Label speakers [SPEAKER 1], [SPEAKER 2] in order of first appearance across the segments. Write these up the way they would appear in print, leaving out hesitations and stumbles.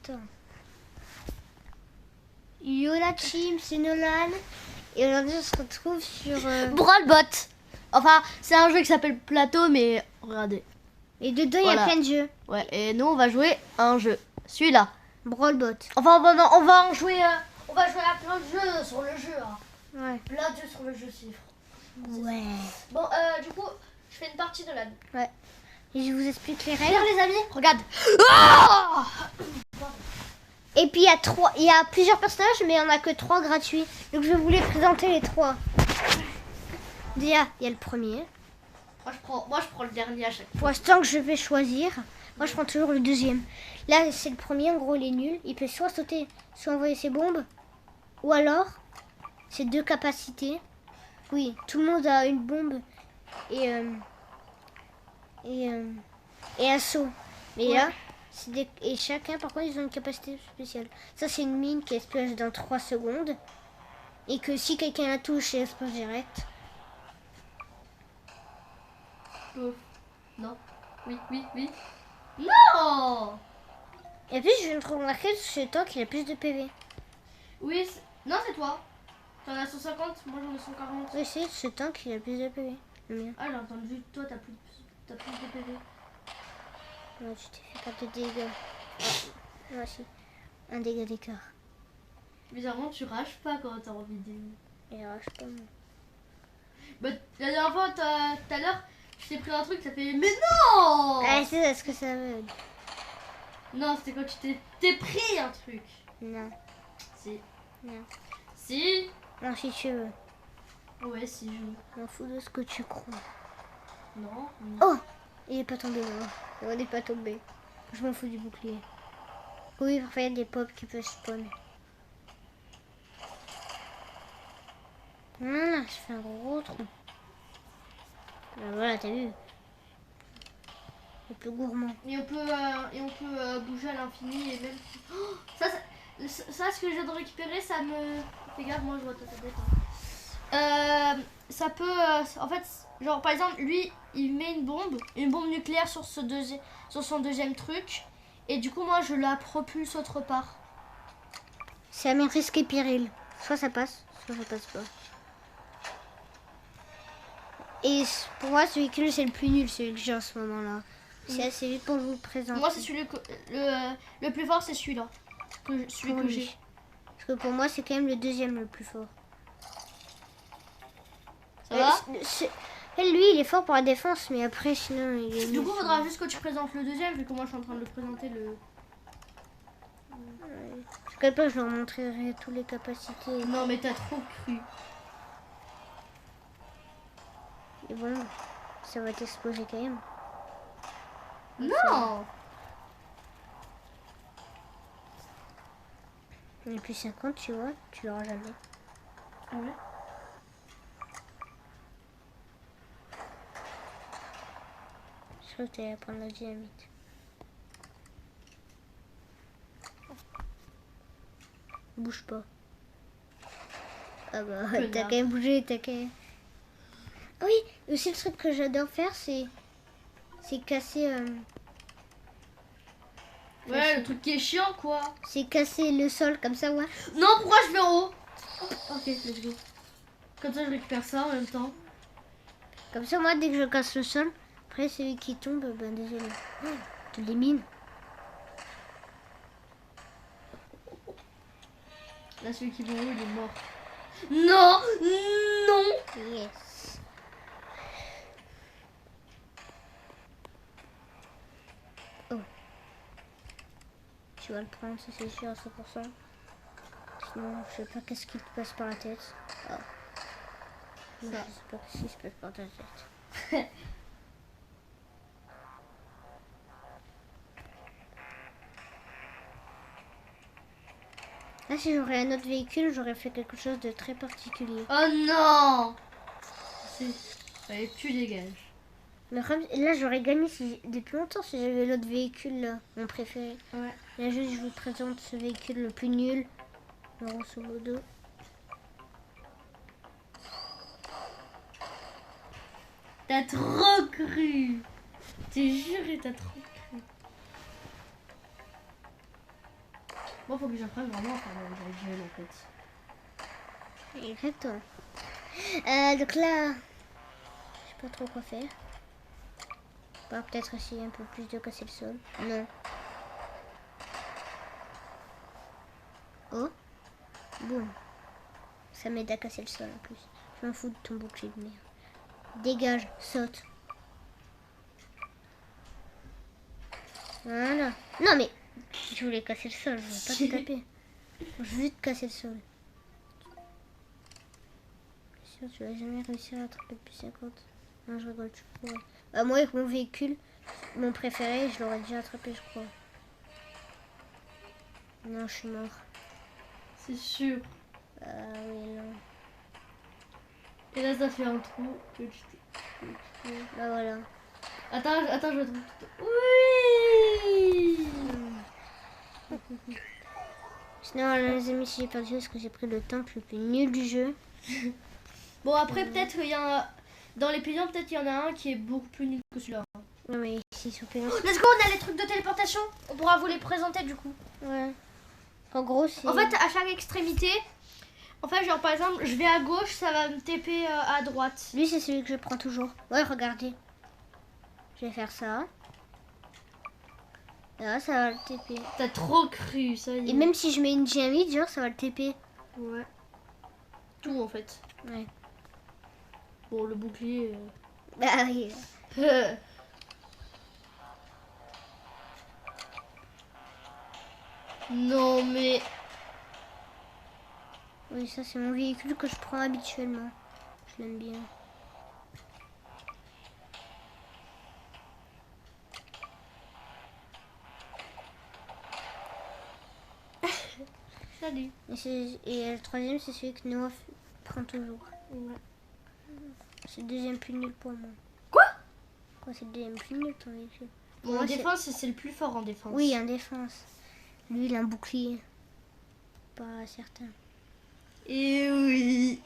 [SPEAKER 1] Attends. Yola Chim, c'est Nolan. Et aujourd'hui, on se retrouve sur...
[SPEAKER 2] Brawl Bot. Enfin, c'est un jeu qui s'appelle Plateau, mais regardez.
[SPEAKER 1] Et dedans, il y
[SPEAKER 2] Voilà.
[SPEAKER 1] a plein de jeux.
[SPEAKER 2] Ouais, et nous, on va jouer à un jeu. Celui-là.
[SPEAKER 1] Brawl Bot.
[SPEAKER 2] Enfin, on va en jouer... on va jouer à plein de jeux sur le jeu. Hein.
[SPEAKER 1] Ouais.
[SPEAKER 2] Plein de jeux sur le jeu, c'est...
[SPEAKER 1] Ouais.
[SPEAKER 2] Bon, du coup, je fais une partie de la...
[SPEAKER 1] Ouais. Et je vous explique les règles.
[SPEAKER 2] Regarde les amis, regarde. Oh
[SPEAKER 1] Et puis il y a plusieurs personnages, mais il n'y en a que 3 gratuits. Donc je vais vous les présenter les 3. Déjà, il y a le premier.
[SPEAKER 2] moi, je prends le dernier à chaque fois.
[SPEAKER 1] Pour l'instant que je vais choisir, moi je prends toujours le deuxième. Là, c'est le premier, en gros, il est nul. Il peut soit sauter, soit envoyer ses bombes. Ou alors, c'est 2 capacités. Oui, tout le monde a une bombe et un saut. Mais
[SPEAKER 2] Ouais.
[SPEAKER 1] là, et chacun, par contre, ils ont une capacité spéciale. Ça, c'est une mine qui explose dans 3 secondes. Et que si quelqu'un la touche, elle explose direct.
[SPEAKER 2] Non. Oui. Non.
[SPEAKER 1] Et puis, je viens de remarquer que c'est toi qui a plus de PV.
[SPEAKER 2] Oui, non, c'est toi. T'en as 150, moi j'en ai 140.
[SPEAKER 1] Oui, c'est toi qui a plus de PV. Le mien.
[SPEAKER 2] Ah, j'ai entendu, toi t'as plus de PV.
[SPEAKER 1] Ouais, tu t'es fait pas de dégâts. Moi aussi. Un dégât d'écart.
[SPEAKER 2] Bizarrement, tu rages pas quand t'as envie de...
[SPEAKER 1] Et rage pas moi.
[SPEAKER 2] Bah, la dernière fois, tout à l'heure, je t'ai pris un truc, ça fait... Mais non.
[SPEAKER 1] Ah, c'est ça ce que ça veut.
[SPEAKER 2] Non, c'était quand tu t'es pris un truc.
[SPEAKER 1] Non.
[SPEAKER 2] Si.
[SPEAKER 1] Non.
[SPEAKER 2] Si.
[SPEAKER 1] Non, si tu veux.
[SPEAKER 2] Ouais, si, je...
[SPEAKER 1] M'en fous de ce que tu crois.
[SPEAKER 2] Non.
[SPEAKER 1] Oh, il est pas tombé, non. On n'est pas tombé. Je m'en fous du bouclier. Oui, parfois il y a des pops qui peuvent spawn. Là, je fais un gros trou. Ben voilà, t'as vu. Un peu gourmand.
[SPEAKER 2] Et on peut bouger à l'infini et même... Oh, ça, ce que je viens de récupérer, ça me... Regarde, moi je vois ta tête. Hein. Ça peut... en fait, genre par exemple, lui, il met une bombe nucléaire sur son deuxième truc. Et du coup, moi, je la propulse autre part.
[SPEAKER 1] C'est à risque et péril. Soit ça passe, soit ça passe pas. Et pour moi, ce véhicule, c'est le plus nul, celui que j'ai en ce moment-là. C'est assez vite pour vous le présenter.
[SPEAKER 2] Moi, c'est celui le plus fort, c'est celui-là. Celui que j'ai.
[SPEAKER 1] Parce que pour moi, c'est quand même le deuxième le plus fort.
[SPEAKER 2] Ça va?
[SPEAKER 1] Lui, il est fort pour la défense, mais après, sinon, il est...
[SPEAKER 2] Du coup, il faudra juste que tu présentes le deuxième, vu que moi, je suis en train de le présenter le...
[SPEAKER 1] Je sais pas, je leur montrerai toutes les capacités.
[SPEAKER 2] Non, mais t'as trop cru.
[SPEAKER 1] Et bon, ça va t'exploser quand même.
[SPEAKER 2] Non.
[SPEAKER 1] Et puis 50, tu vois, tu l'auras jamais.
[SPEAKER 2] Ouais.
[SPEAKER 1] Je crois que tu allais prendre la dynamite. Bouge pas. Ah bah, t'as quand même bougé, t'as quand même... Ah oui, aussi le truc que j'adore faire, c'est casser...
[SPEAKER 2] Ouais, le truc qui est chiant, quoi.
[SPEAKER 1] C'est casser le sol, comme ça, ouais.
[SPEAKER 2] Non, pourquoi je vais en haut? Ok, let's go. Comme ça, je récupère ça en même temps.
[SPEAKER 1] Comme ça, moi, dès que je casse le sol, après, celui qui tombe, ben désolé. Tu l'élimines.
[SPEAKER 2] Là, celui qui va en haut, il est mort. Non. Non.
[SPEAKER 1] Yes. Oh. Tu vas le prendre, ça c'est sûr à 100%. Sinon, je sais pas qu'est-ce qui te passe par la tête. Oh. Je sais pas ce qui se passe par ta tête. Là, si j'aurais un autre véhicule, j'aurais fait quelque chose de très particulier.
[SPEAKER 2] Oh non. Allez, tu dégages.
[SPEAKER 1] Mais là, j'aurais gagné depuis longtemps si j'avais l'autre véhicule, là, mon préféré.
[SPEAKER 2] Ouais.
[SPEAKER 1] Là, juste, je vous présente ce véhicule le plus nul, grosso modo.
[SPEAKER 2] T'as trop cru. T'es juré, t'as trop cru. Moi, faut que j'apprenne vraiment à faire le gel en fait.
[SPEAKER 1] Exactement. Donc là, je sais pas trop quoi faire. Bah, peut-être essayer un peu plus de casser le sol. Non. Oh. Bon. Ça m'aide à casser le sol en plus. Je m'en fous de ton bouclier de merde. Dégage, saute. Voilà. Non mais, je voulais casser le sol, je voulais pas te taper. Je veux te casser le sol. Sûr, tu vas jamais réussir à attraper depuis 50. Non, je rigole, tu pourrais. Bah, moi, avec mon véhicule, mon préféré, je l'aurais déjà attrapé, je crois. Non, je suis mort.
[SPEAKER 2] C'est sûr.
[SPEAKER 1] Oui, non.
[SPEAKER 2] Et là, ça fait un trou.
[SPEAKER 1] Bah voilà.
[SPEAKER 2] Attends, je trouve. Oui.
[SPEAKER 1] Sinon, les amis, si j'ai perdu, parce que j'ai pris le temple le plus nul du jeu.
[SPEAKER 2] Bon, après, peut-être qu'il y a. Dans les payants, peut-être il y en a un qui est beaucoup plus nul que celui-là.
[SPEAKER 1] Non, mais ici, sur payant.
[SPEAKER 2] Let's go, on a les trucs de téléportation. On pourra vous les présenter du coup.
[SPEAKER 1] Ouais. En gros, c'est.
[SPEAKER 2] En fait, à chaque extrémité, en fait, genre par exemple, je vais à gauche, ça va me TP à droite.
[SPEAKER 1] Lui, c'est celui que je prends toujours. Ouais, regardez. Je vais faire ça. Là, ça va le TP.
[SPEAKER 2] T'as trop cru, ça y est.
[SPEAKER 1] Et même si je mets une dynamite, genre, ça va le TP.
[SPEAKER 2] Ouais. Tout en fait.
[SPEAKER 1] Ouais.
[SPEAKER 2] Bon, le bouclier.
[SPEAKER 1] Bah oui.
[SPEAKER 2] Non mais.
[SPEAKER 1] Oui, ça, c'est mon véhicule que je prends habituellement. Je l'aime bien.
[SPEAKER 2] Salut.
[SPEAKER 1] Et le troisième, c'est celui que Noah prend toujours.
[SPEAKER 2] Ouais.
[SPEAKER 1] C'est le deuxième plus nul pour moi.
[SPEAKER 2] Quoi?
[SPEAKER 1] Quoi, c'est le deuxième plus nul ton véhicule?
[SPEAKER 2] Bon,
[SPEAKER 1] Moi,
[SPEAKER 2] en défense, c'est le plus fort en défense.
[SPEAKER 1] Oui, en défense. Lui, il a un bouclier. Pas certain.
[SPEAKER 2] Et oui.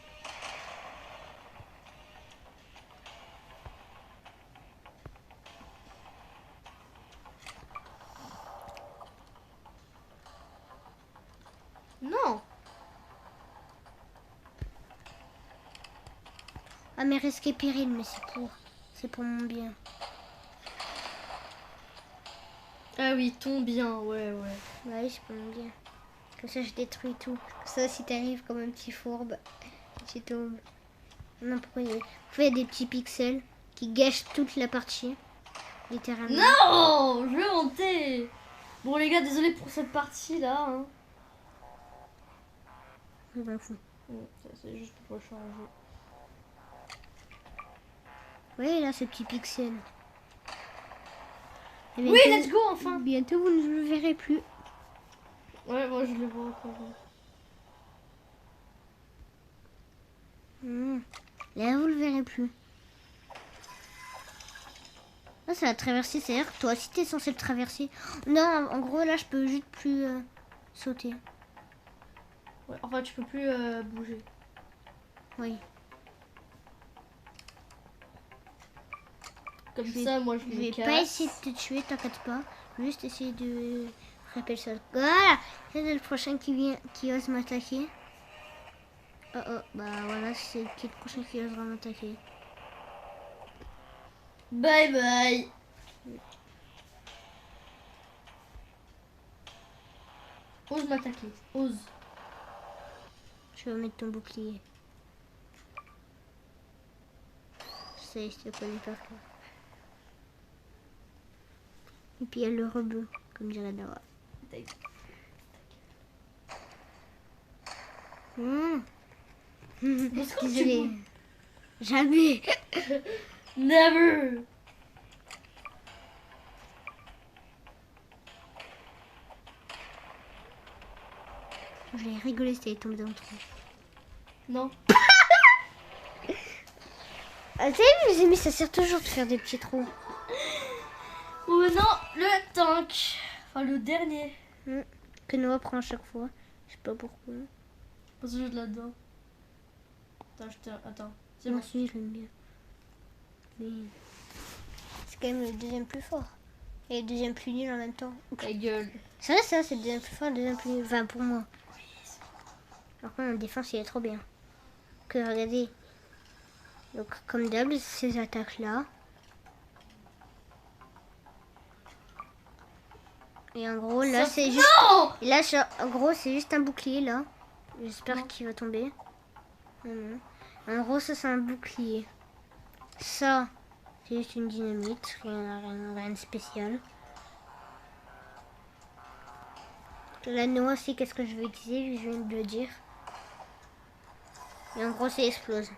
[SPEAKER 2] Non.
[SPEAKER 1] Ah, mais risque et péril, mais c'est pour mon bien.
[SPEAKER 2] Ah oui, ton bien, ouais.
[SPEAKER 1] Bah oui, c'est pour mon bien. Comme ça, je détruis tout. Comme ça, si t'arrives comme un petit fourbe, tu tombes. Non, pourquoi il y a des petits pixels qui gâchent toute la partie. Littéralement.
[SPEAKER 2] Non, je vais monter. Bon les gars, désolé pour cette partie là. Hein.
[SPEAKER 1] Je m'en fous.
[SPEAKER 2] C'est juste pour changer.
[SPEAKER 1] Oui, là, ce petit pixel. Et
[SPEAKER 2] Oui,
[SPEAKER 1] bientôt-
[SPEAKER 2] let's go enfin.
[SPEAKER 1] Bientôt, vous ne le verrez plus.
[SPEAKER 2] Ouais, moi je le vois encore.
[SPEAKER 1] Là, vous le verrez plus. Là, c'est la traversée. C'est-à-dire que toi aussi, t'es censé le traverser. Non, en gros, là, je peux juste plus sauter.
[SPEAKER 2] Ouais, enfin, tu peux plus bouger.
[SPEAKER 1] Oui.
[SPEAKER 2] Comme
[SPEAKER 1] Je vais-
[SPEAKER 2] ça, moi je
[SPEAKER 1] Je
[SPEAKER 2] me
[SPEAKER 1] vais
[SPEAKER 2] casse.
[SPEAKER 1] pas essayer de te tuer, t'inquiète pas. Je vais juste essayer de frapper le sol. Voilà. C'est le prochain qui ose m'attaquer. Oh oh, bah voilà, c'est qui est le prochain qui osera m'attaquer.
[SPEAKER 2] Bye bye. Ose m'attaquer. Ose.
[SPEAKER 1] Je vais mettre ton bouclier. Je sais, je te connais par cœur. Et puis il y a le rebeu, comme dirait Dara.
[SPEAKER 2] Est-ce que
[SPEAKER 1] Désolée. Jamais.
[SPEAKER 2] Never.
[SPEAKER 1] J'ai rigolé si t'allais tomber dans le trou.
[SPEAKER 2] Non.
[SPEAKER 1] Ah, tu sais, les amis, ça sert toujours de faire des petits trous.
[SPEAKER 2] Ou maintenant, le tank. Enfin, le dernier.
[SPEAKER 1] Que Noah prend à chaque fois. Je sais pas pourquoi.
[SPEAKER 2] Parce que je là-dedans. Attends. C'est
[SPEAKER 1] Moi
[SPEAKER 2] bon.
[SPEAKER 1] aussi, je l'aime bien. Mais c'est quand même le deuxième plus fort. Et le deuxième plus nul en même temps.
[SPEAKER 2] Ta gueule.
[SPEAKER 1] C'est vrai, ça, c'est le deuxième plus fort, le deuxième plus nul. Enfin, pour moi. Par contre, la défense, il est trop bien. Que regardez. Donc, comme d'hab, ces attaques-là. Et en gros, là, c'est juste... Et là, en gros, c'est juste un bouclier, là. J'espère qu'il va tomber. Non. En gros, ça, c'est un bouclier. Ça, c'est juste une dynamite. Rien de spécial. L'anneau aussi, qu'est-ce que je vais utiliser? Je viens de le dire. Et en gros, ça explose.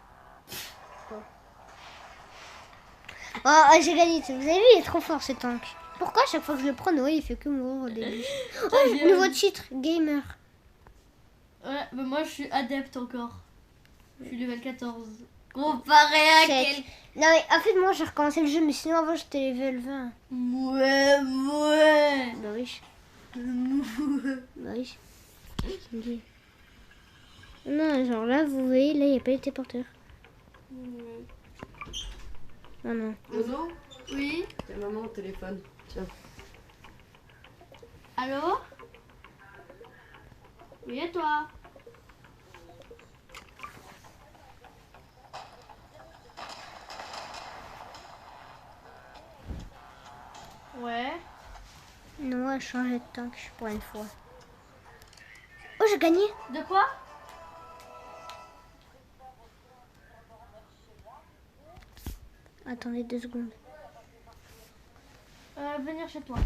[SPEAKER 1] Oh, j'ai gagné. Vous avez vu, il est trop fort, ce tank. Pourquoi à chaque fois que je le prends, Noé, il fait que mourir au début? Oh, nouveau titre, gamer.
[SPEAKER 2] Ouais, mais moi je suis adepte encore. Je suis level 14. Comparé à quel...
[SPEAKER 1] Non mais en fait moi j'ai recommencé le jeu mais sinon avant j'étais level 20.
[SPEAKER 2] Ouais.
[SPEAKER 1] Bah oui. Bah oui. Non genre là vous voyez là il n'y a pas les téléporteurs. Ah non.
[SPEAKER 3] Ozo,
[SPEAKER 2] Oui.
[SPEAKER 3] t'es maman au téléphone. Tiens.
[SPEAKER 2] Allô? Oui, et toi? Ouais.
[SPEAKER 1] Non, elle a changé de tank pour une fois. Oh, j'ai gagné.
[SPEAKER 2] De quoi?
[SPEAKER 1] Attendez 2 secondes.
[SPEAKER 2] Venir chez toi.